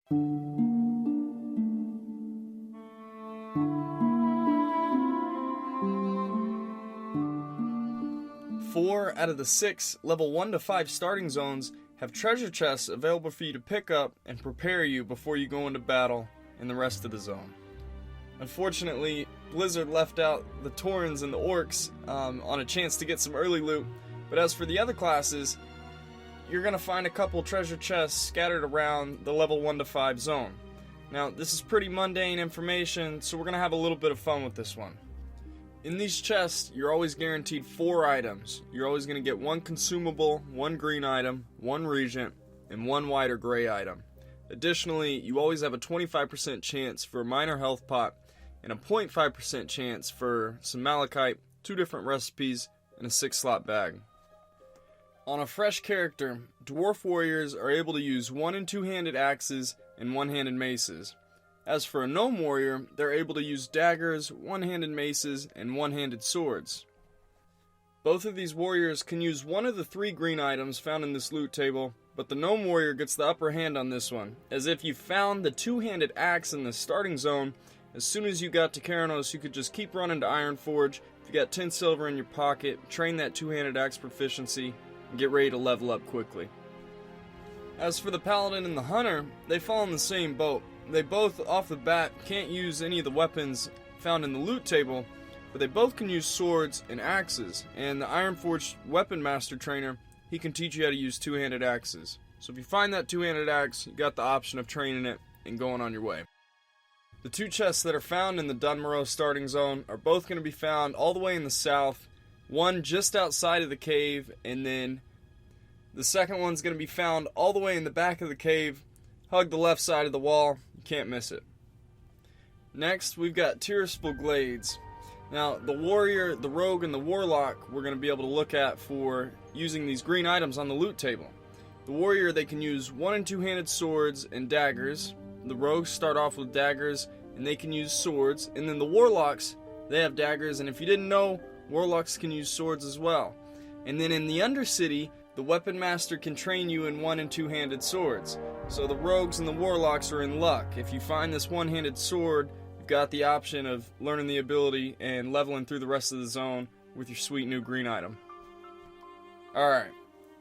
Four out of the 6 level 1 to 5 starting zones have treasure chests available for you to pick up and prepare you before you go into battle in the rest of the zone. Unfortunately, Blizzard left out the Taurens and the Orcs on a chance to get some early loot, but as for the other classes, you're going to find a couple treasure chests scattered around the level 1 to 5 zone. Now, this is pretty mundane information, so we're going to have a little bit of fun with this one. In these chests, you're always guaranteed 4 items. You're always going to get 1 consumable, 1 green item, 1 regent, and 1 white or gray item. Additionally, you always have a 25% chance for a minor health pot, and a 0.5% chance for some malachite, 2 different recipes, and a 6-slot bag. On a fresh character, dwarf warriors are able to use 1- and 2-handed axes and 1-handed maces. As for a gnome warrior, they're able to use daggers, 1-handed maces, and 1-handed swords. Both of these warriors can use one of the 3 green items found in this loot table, but the gnome warrior gets the upper hand on this one, as if you found the 2-handed axe in the starting zone, as soon as you got to Keranos, you could just keep running to Ironforge. If you got 10 silver in your pocket, train that 2-handed axe proficiency, and get ready to level up quickly. As for the Paladin and the Hunter, they fall in the same boat. They both, off the bat, can't use any of the weapons found in the loot table, but they both can use swords and axes, and the Ironforged Weapon Master Trainer, he can teach you how to use 2-handed axes. So if you find that 2-handed axe, you got the option of training it and going on your way. The 2 chests that are found in the Dunmorogh starting zone are both going to be found all the way in the south, one just outside of the cave, and then the second one's going to be found all the way in the back of the cave. Hug the left side of the wall, you can't miss it. Next, we've got Tirisfal Glades. Now, the warrior, the rogue, and the warlock we're going to be able to look at for using these green items on the loot table. The warrior, they can use 1- and 2-handed swords and daggers. The rogues start off with daggers, and they can use swords. And then the warlocks, they have daggers, and if you didn't know, warlocks can use swords as well. And then in the Undercity, the Weapon Master can train you in 1- and 2-handed swords. So the rogues and the warlocks are in luck. If you find this 1-handed sword, you've got the option of learning the ability and leveling through the rest of the zone with your sweet new green item. Alright,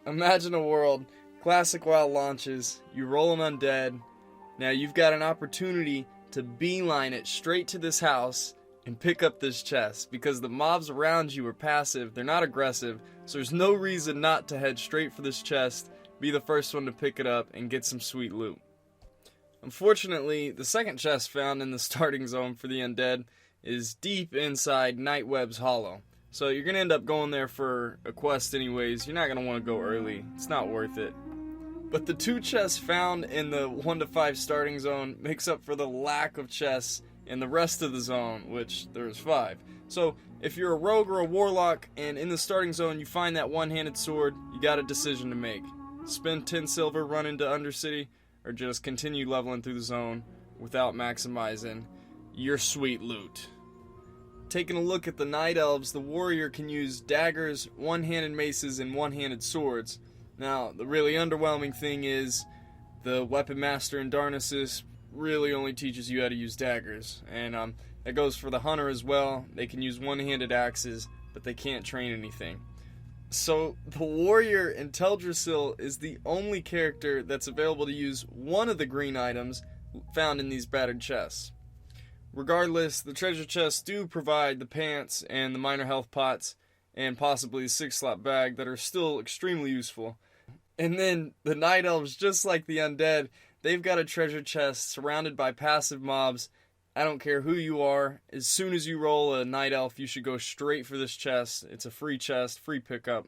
imagine a world, classic WoW launches, you roll an undead. Now you've got an opportunity to beeline it straight to this house and pick up this chest, because the mobs around you are passive, they're not aggressive, so there's no reason not to head straight for this chest, be the first one to pick it up, and get some sweet loot. Unfortunately, the second chest found in the starting zone for the undead is deep inside Nightweb's Hollow. So you're going to end up going there for a quest anyways, you're not going to want to go early, it's not worth it. But the 2 chests found in the 1 to 5 starting zone makes up for the lack of chests in the rest of the zone, which there's 5. So if you're a rogue or a warlock and in the starting zone you find that 1-handed sword, you got a decision to make. Spend 10 silver, run into Undercity, or just continue leveling through the zone without maximizing your sweet loot. Taking a look at the Night Elves, the warrior can use daggers, 1-handed maces, and 1-handed swords. Now, the really underwhelming thing is the Weapon Master in Darnassus really only teaches you how to use daggers, and that goes for the Hunter as well. They can use 1-handed axes, but they can't train anything. So the warrior in Teldrassil is the only character that's available to use one of the green items found in these battered chests. Regardless, the treasure chests do provide the pants and the minor health pots and possibly a 6-slot bag that are still extremely useful. And then the Night Elves, just like the undead, they've got a treasure chest surrounded by passive mobs. I don't care who you are, as soon as you roll a Night Elf, you should go straight for this chest. It's a free chest, free pickup.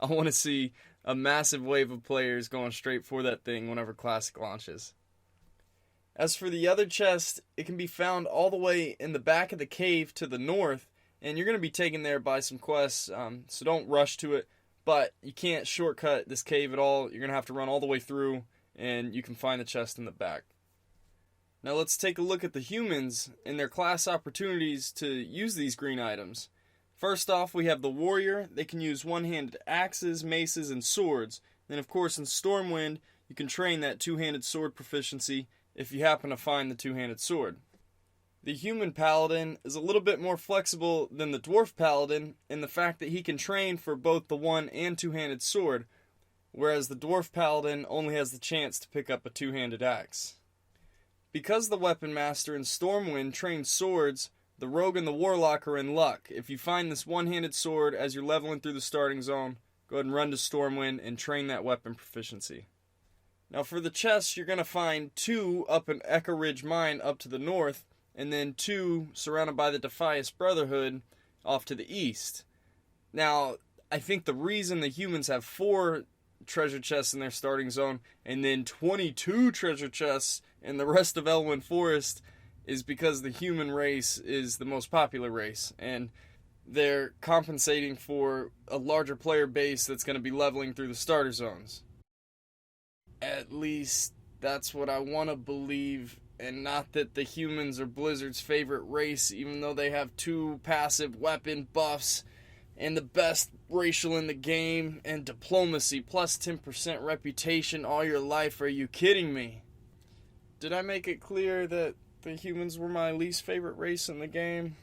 I want to see a massive wave of players going straight for that thing whenever Classic launches. As for the other chest, it can be found all the way in the back of the cave to the north, and you're going to be taken there by some quests, so don't rush to it, but you can't shortcut this cave at all. You're going to have to run all the way through, and you can find the chest in the back. Now let's take a look at the humans and their class opportunities to use these green items. First off, we have the warrior. They can use 1-handed axes, maces, and swords. Then of course in Stormwind, you can train that two-handed sword proficiency if you happen to find the two-handed sword. The human paladin is a little bit more flexible than the dwarf paladin in the fact that he can train for both the one and two-handed sword, whereas the dwarf paladin only has the chance to pick up a two-handed axe. Because the weapon master in Stormwind trains swords, the rogue and the warlock are in luck. If you find this one-handed sword as you're leveling through the starting zone, go ahead and run to Stormwind and train that weapon proficiency. Now for the chests, you're going to find 2 up in Echo Ridge Mine up to the north, and then 2 surrounded by the Defias Brotherhood off to the east. Now, I think the reason the humans have 4 treasure chests in their starting zone, and then 22 treasure chests in the rest of Elwynn Forest, is because the human race is the most popular race, and they're compensating for a larger player base that's going to be leveling through the starter zones. At least, that's what I want to believe, and not that the humans are Blizzard's favorite race, even though they have 2 passive weapon buffs, and the best racial in the game, and diplomacy, plus 10% reputation all your life. Are you kidding me? Did I make it clear that the humans were my least favorite race in the game?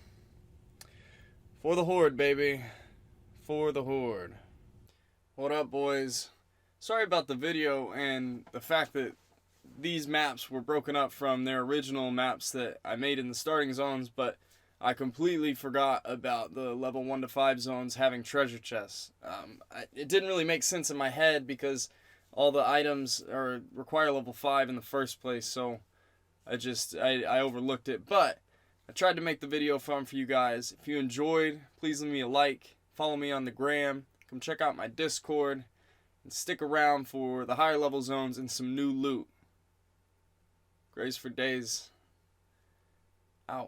For the Horde, baby. For the Horde. What up, boys? Sorry about the video and the fact that these maps were broken up from their original maps that I made in the starting zones, but I completely forgot about the level 1 to 5 zones having treasure chests. It didn't really make sense in my head because all the items require level 5 in the first place, so I overlooked it. But I tried to make the video fun for you guys. If you enjoyed, please leave me a like, follow me on the gram, come check out my Discord, and stick around for the higher level zones and some new loot. Grace for days. Out.